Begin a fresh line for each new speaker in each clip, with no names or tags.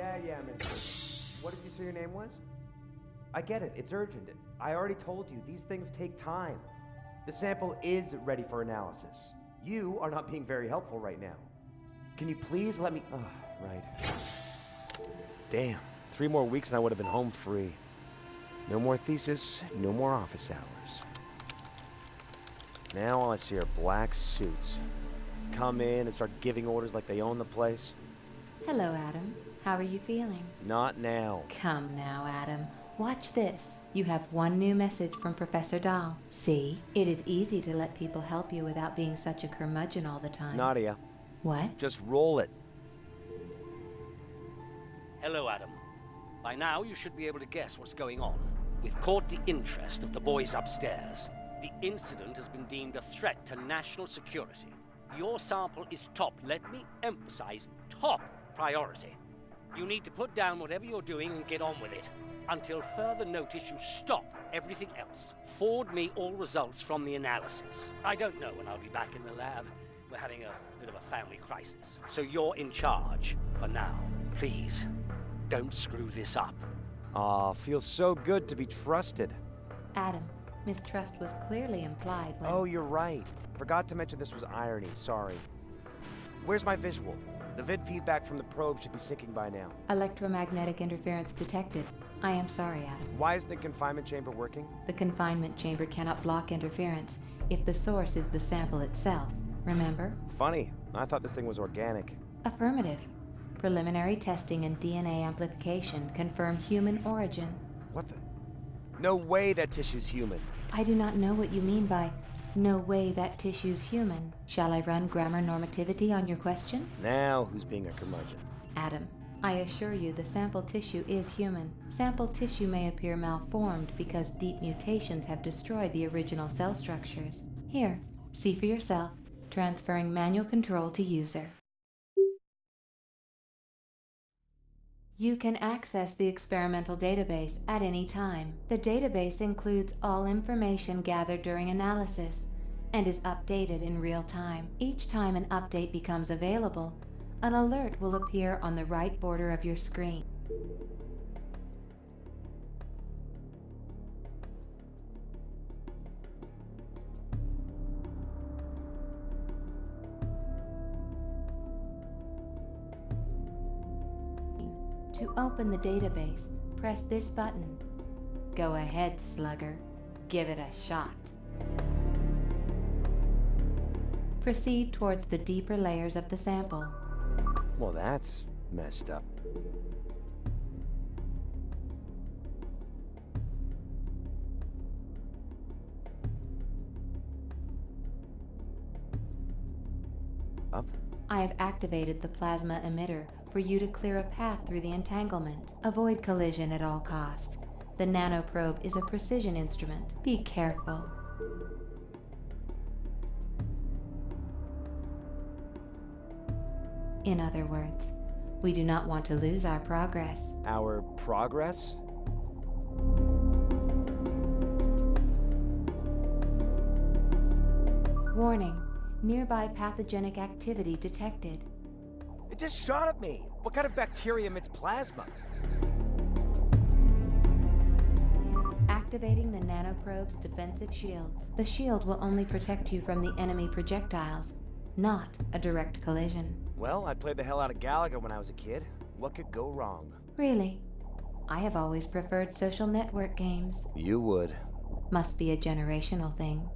Yeah, Miss. What did you say your name was? I get it, it's urgent. I already told you, these things take time. The sample is ready for analysis. You are not being very helpful right now. Can you please let me... Oh, right. Damn, 3 more weeks and I would have been home free. No more thesis, no more office hours. Now all I see are black suits. Come in and start giving orders like they own the place.
Hello, Adam. How are you feeling?
Not now.
Come now, Adam. Watch this. You have one new message from Professor Dahl. See, it is easy to let people help you without being such a curmudgeon all the time.
Nadia.
What?
Just roll it.
Hello, Adam. By now, you should be able to guess what's going on. We've caught the interest of the boys upstairs. The incident has been deemed a threat to national security. Your sample is top, let me emphasize, top priority. You need to put down whatever you're doing and get on with it. Until further notice, you stop everything else. Forward me all results from the analysis. I don't know when I'll be back in the lab. We're having a bit of a family crisis. So you're in charge for now. Please, don't screw this up.
Aw, feels so good to be trusted.
Adam, mistrust was clearly implied when...
Oh, you're right. Forgot to mention this was irony, sorry. Where's my visual? The vid feedback from the probe should be syncing by now.
Electromagnetic interference detected. I am sorry, Adam.
Why isn't the confinement chamber working?
The confinement chamber cannot block interference if the source is the sample itself. Remember?
Funny. I thought this thing was organic.
Affirmative. Preliminary testing and DNA amplification confirm human origin.
What the? No way that tissue's human.
I do not know what you mean by no way that tissue's human. Shall I run grammar normativity on your question?
Now who's being a curmudgeon?
Adam, I assure you the sample tissue is human. Sample tissue may appear malformed because deep mutations have destroyed the original cell structures. Here, see for yourself. Transferring manual control to user. You can access the experimental database at any time. The database includes all information gathered during analysis and is updated in real time. Each time an update becomes available, an alert will appear on the right border of your screen. To open the database, press this button. Go ahead, slugger. Give it a shot. Proceed towards the deeper layers of the sample.
Well, that's messed up. Up?
I have activated the plasma emitter for you to clear a path through the entanglement. Avoid collision at all costs. The nanoprobe is a precision instrument. Be careful. In other words, we do not want to lose our progress.
Our progress?
Warning, nearby pathogenic activity detected.
It just shot at me. What kind of bacteria emits plasma?
Activating the nanoprobe's defensive shields. The shield will only protect you from the enemy projectiles, not a direct collision.
Well, I played the hell out of Galaga when I was a kid. What could go wrong?
Really? I have always preferred social network games.
You would.
Must be a generational thing.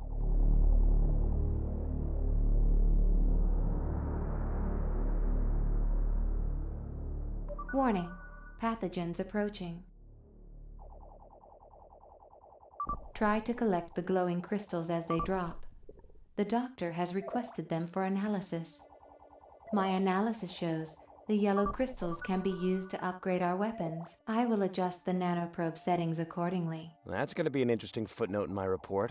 Warning, pathogens approaching. Try to collect the glowing crystals as they drop. The doctor has requested them for analysis. My analysis shows the yellow crystals can be used to upgrade our weapons. I will adjust the nanoprobe settings accordingly.
That's going to be an interesting footnote in my report.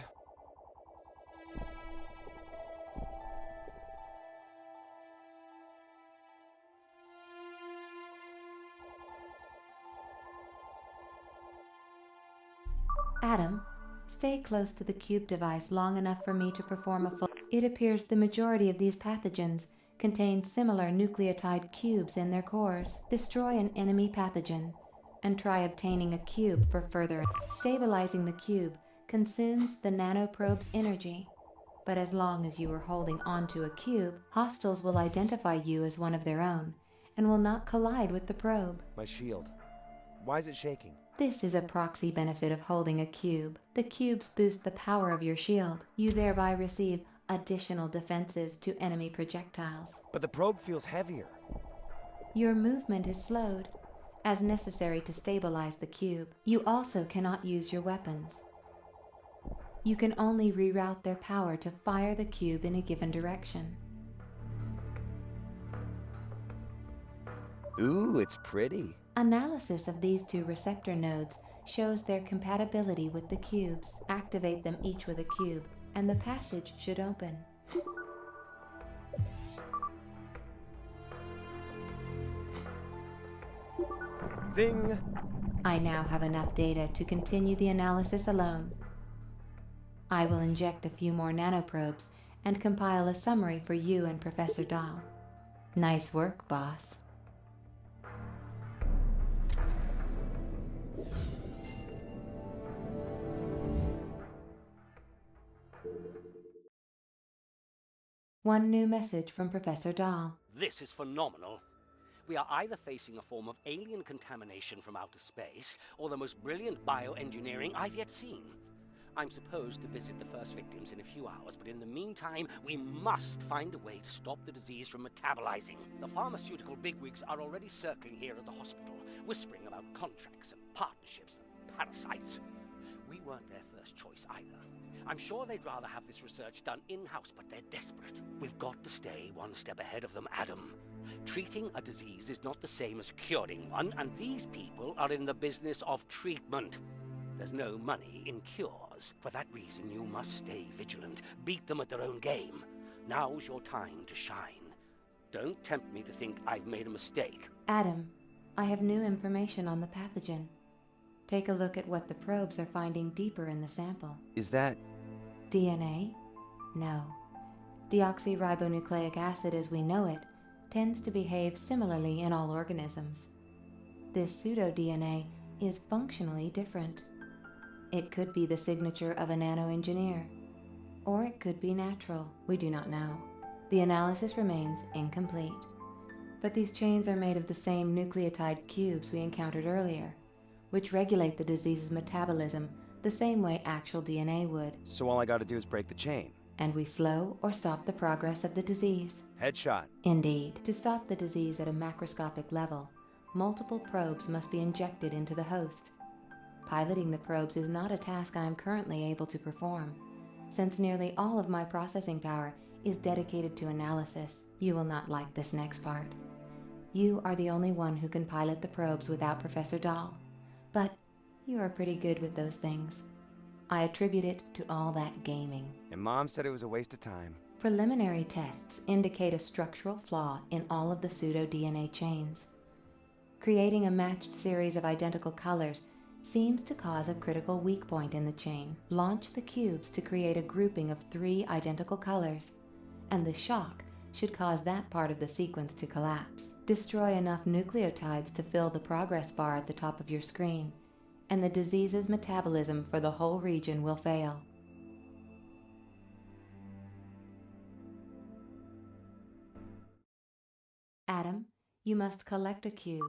Adam, stay close to the cube device long enough for me to perform a full... It appears the majority of these pathogens contain similar nucleotide cubes in their cores. Destroy an enemy pathogen and try obtaining a cube for further. Stabilizing the cube consumes the nanoprobe's energy, but as long as you are holding onto a cube, hostiles will identify you as one of their own and will not collide with the probe.
My shield. Why is it shaking?
This is a proxy benefit of holding a cube. The cubes boost the power of your shield. You thereby receive additional defenses to enemy projectiles.
But the probe feels heavier.
Your movement is slowed, as necessary to stabilize the cube. You also cannot use your weapons. You can only reroute their power to fire the cube in a given direction.
Ooh, it's pretty.
Analysis of these two receptor nodes shows their compatibility with the cubes. Activate them each with a cube, and the passage should open.
Zing!
I now have enough data to continue the analysis alone. I will inject a few more nanoprobes and compile a summary for you and Professor Dahl. Nice work, boss. One new message from Professor Dahl.
This is phenomenal. We are either facing a form of alien contamination from outer space, or the most brilliant bioengineering I've yet seen. I'm supposed to visit the first victims in a few hours, but in the meantime, we must find a way to stop the disease from metabolizing. The pharmaceutical bigwigs are already circling here at the hospital, whispering about contracts and partnerships and parasites. We weren't their first choice either. I'm sure they'd rather have this research done in-house, but they're desperate. We've got to stay one step ahead of them, Adam. Treating a disease is not the same as curing one, and these people are in the business of treatment. There's no money in cures. For that reason, you must stay vigilant. Beat them at their own game. Now's your time to shine. Don't tempt me to think I've made a mistake.
Adam, I have new information on the pathogen. Take a look at what the probes are finding deeper in the sample.
Is that...
DNA? No. Deoxyribonucleic acid as we know it tends to behave similarly in all organisms. This pseudo-DNA is functionally different. It could be the signature of a nanoengineer, or it could be natural. We do not know. The analysis remains incomplete. But these chains are made of the same nucleotide cubes we encountered earlier, which regulate the disease's metabolism the same way actual DNA would.
So all I gotta do is break the chain.
And we slow or stop the progress of the disease.
Headshot.
Indeed. To stop the disease at a macroscopic level, multiple probes must be injected into the host. Piloting the probes is not a task I am currently able to perform, since nearly all of my processing power is dedicated to analysis. You will not like this next part. You are the only one who can pilot the probes without Professor Dahl, but you are pretty good with those things. I attribute it to all that gaming.
And Mom said it was a waste of time.
Preliminary tests indicate a structural flaw in all of the pseudo-DNA chains. Creating a matched series of identical colors seems to cause a critical weak point in the chain. Launch the cubes to create a grouping of 3 identical colors, and the shock should cause that part of the sequence to collapse. Destroy enough nucleotides to fill the progress bar at the top of your screen, and the disease's metabolism for the whole region will fail. Adam, you must collect a cube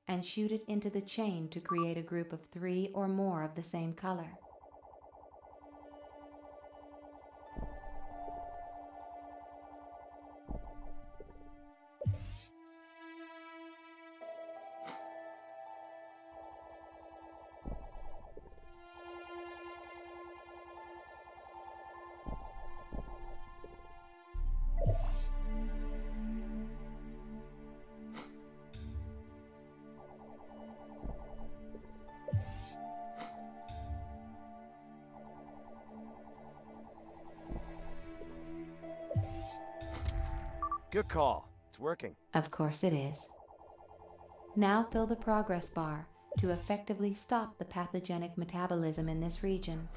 and shoot it into the chain to create a group of 3 or more of the same color.
Good call. It's working.
Of course it is. Now fill the progress bar to effectively stop the pathogenic metabolism in this region.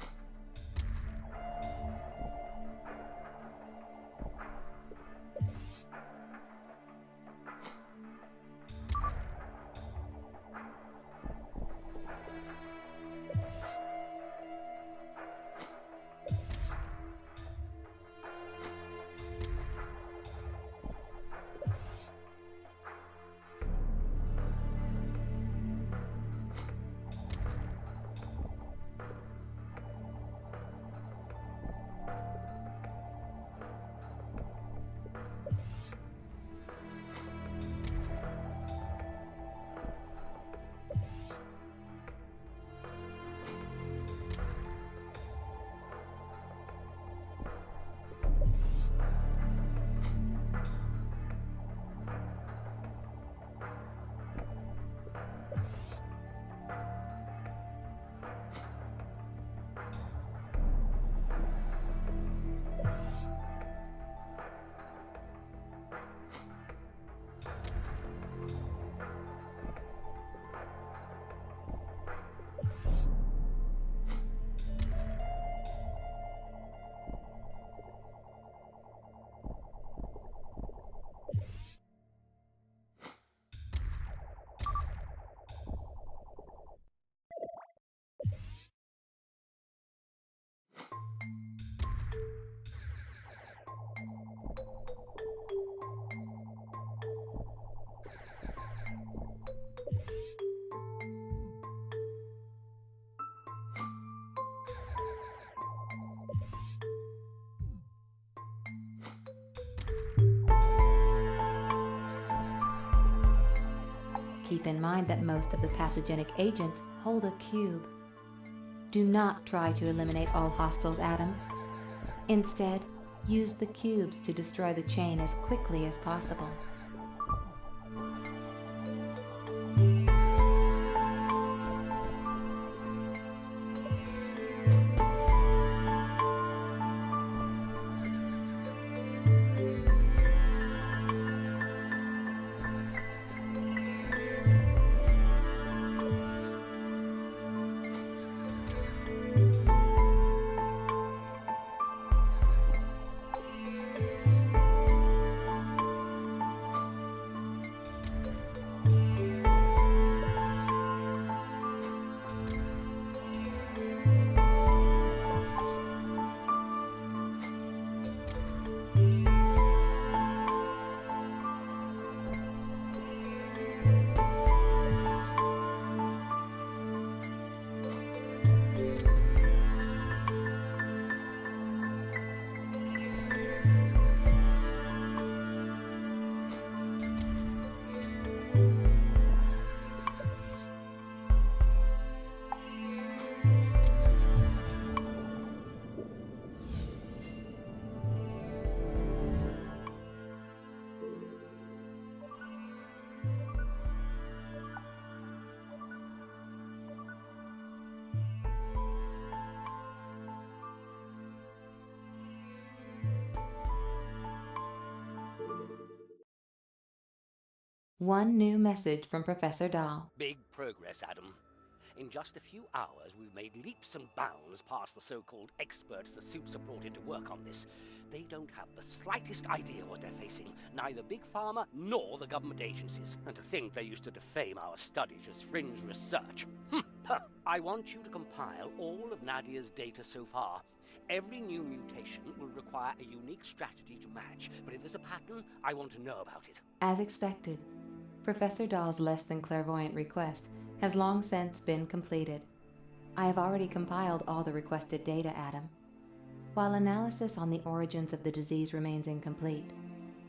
Keep in mind that most of the pathogenic agents hold a cube. Do not try to eliminate all hostiles, Adam. Instead, use the cubes to destroy the chain as quickly as possible. One new message from Professor Dahl.
Big progress, Adam. In just a few hours, we've made leaps and bounds past the so-called experts the suits have brought in to work on this. They don't have the slightest idea what they're facing, neither Big Pharma nor the government agencies. And to think they used to defame our studies as fringe research. I want you to compile all of Nadia's data so far. Every new mutation will require a unique strategy to match, but if there's a pattern, I want to know about it.
As expected, Professor Dahl's less than clairvoyant request has long since been completed. I have already compiled all the requested data, Adam. While analysis on the origins of the disease remains incomplete,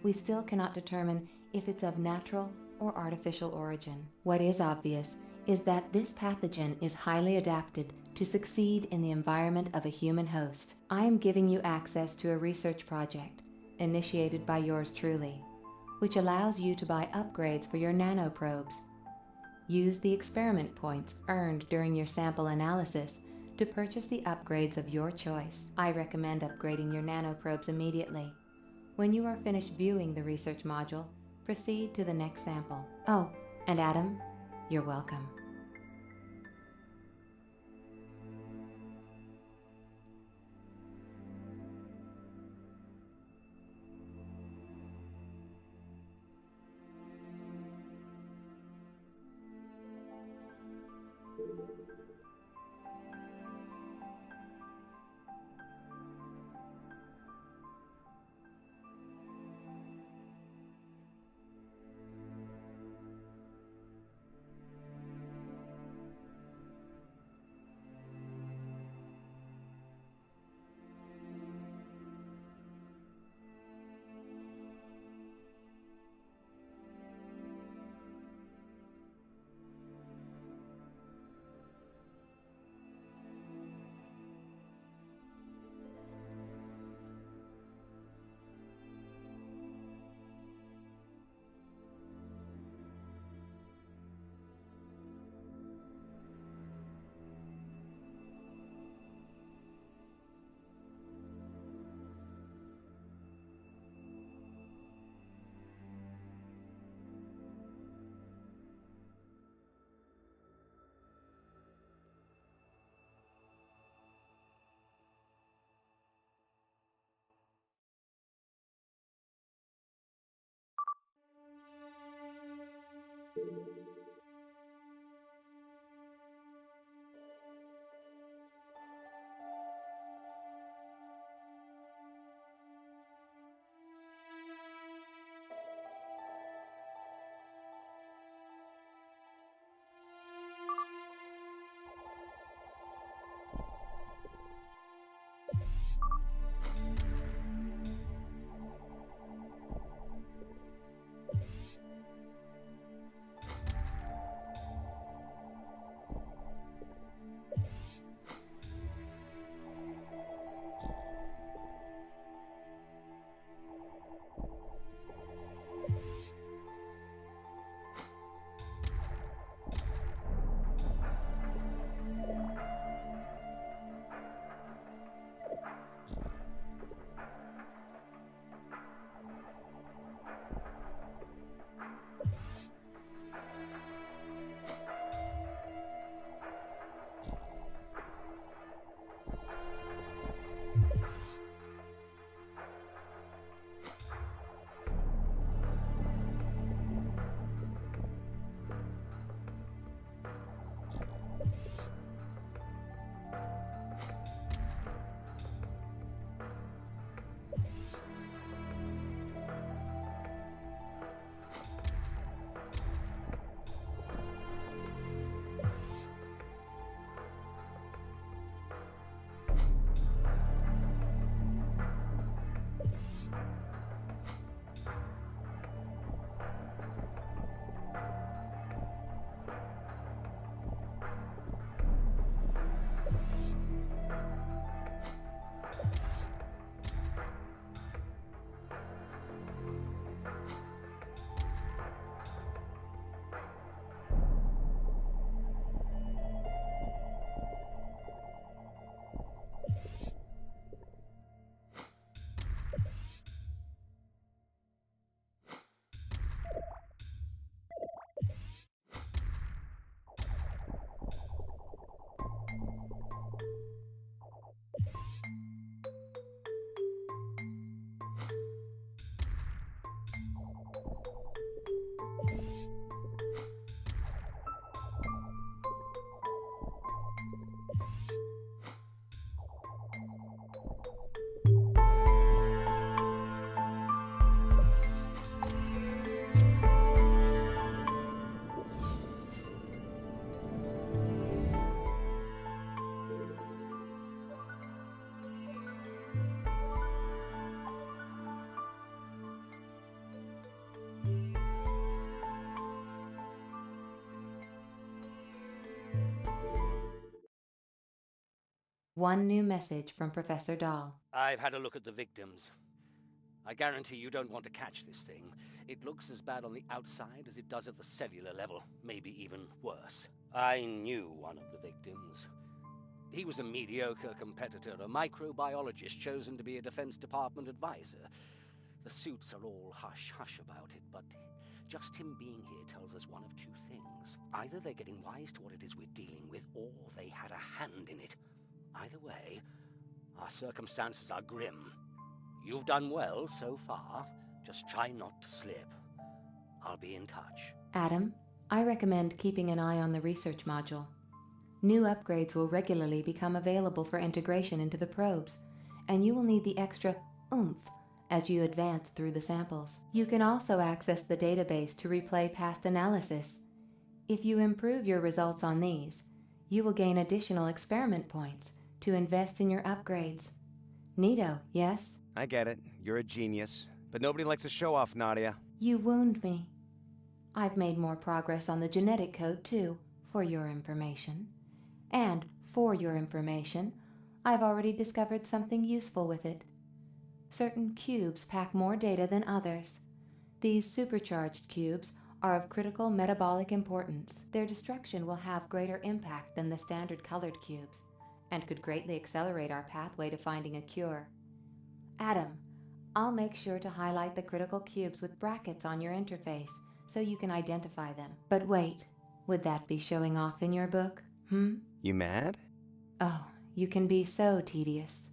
we still cannot determine if it's of natural or artificial origin. What is obvious is that this pathogen is highly adapted to succeed in the environment of a human host. I am giving you access to a research project initiated by yours truly, which allows you to buy upgrades for your nanoprobes. Use the experiment points earned during your sample analysis to purchase the upgrades of your choice. I recommend upgrading your nanoprobes immediately. When you are finished viewing the research module, proceed to the next sample. Oh, and Adam, you're welcome. One new message from Professor Dahl.
I've had a look at the victims. I guarantee you don't want to catch this thing. It looks as bad on the outside as it does at the cellular level, maybe even worse. I knew one of the victims. He was a mediocre competitor, a microbiologist chosen to be a Defense Department advisor. The suits are all hush-hush about it, but just him being here tells us one of two things. Either they're getting wise to what it is we're dealing with, or they had a hand in it. Either way, our circumstances are grim. You've done well so far. Just try not to slip. I'll be in touch.
Adam, I recommend keeping an eye on the research module. New upgrades will regularly become available for integration into the probes, and you will need the extra oomph as you advance through the samples. You can also access the database to replay past analysis. If you improve your results on these, you will gain additional experiment points to invest in your upgrades. Neato, yes?
I get it. You're a genius. But nobody likes a show-off, Nadia.
You wound me. I've made more progress on the genetic code, too, for your information. And, for your information, I've already discovered something useful with it. Certain cubes pack more data than others. These supercharged cubes are of critical metabolic importance. Their destruction will have greater impact than the standard colored cubes, and could greatly accelerate our pathway to finding a cure. Adam, I'll make sure to highlight the critical cubes with brackets on your interface so you can identify them. But wait, would that be showing off in your book?
You mad?
Oh, you can be so tedious.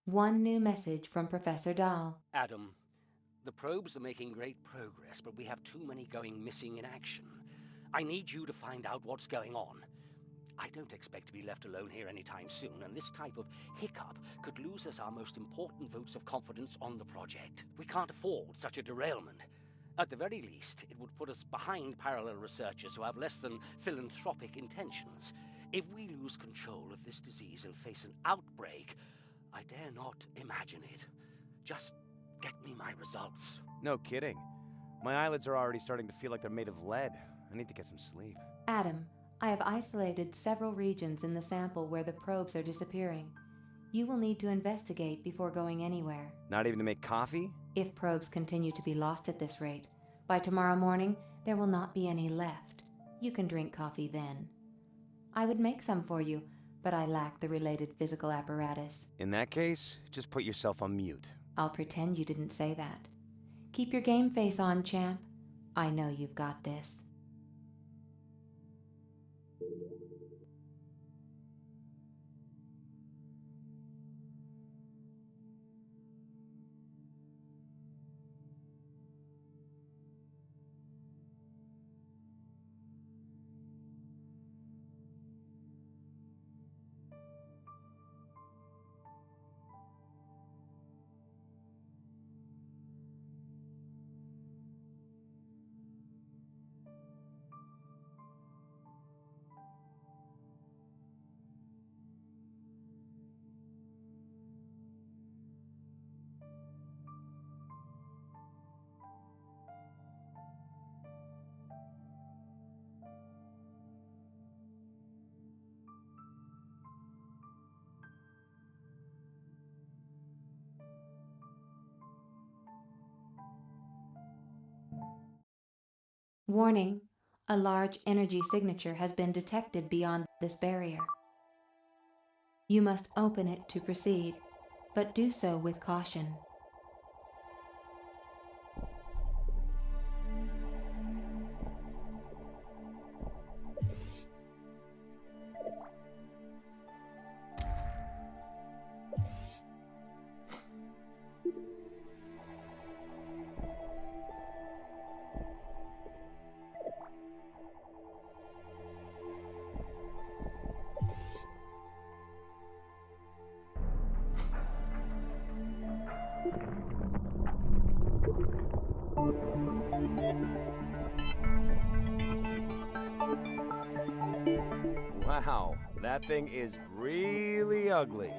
One new message from Professor Dahl.
Adam, the probes are making great progress, but we have too many going missing in action. I need you to find out what's going on. I don't expect to be left alone here anytime soon, and this type of hiccup could lose us our most important votes of confidence on the project. We can't afford such a derailment. At the very least, it would put us behind parallel researchers who have less than philanthropic intentions. If we lose control of this disease and face an outbreak, I dare not imagine it. Just get me my results.
No kidding. My eyelids are already starting to feel like they're made of lead. I need to get some sleep.
Adam, I have isolated several regions in the sample where the probes are disappearing. You will need to investigate before going anywhere.
Not even to make coffee?
If probes continue to be lost at this rate, by tomorrow morning, there will not be any left. You can drink coffee then. I would make some for you, but I lack the related physical apparatus.
In that case, just put yourself on mute.
I'll pretend you didn't say that. Keep your game face on, champ. I know you've got this. Warning, a large energy signature has been detected beyond this barrier. You must open it to proceed, but do so with caution.
Wow, that thing is really ugly.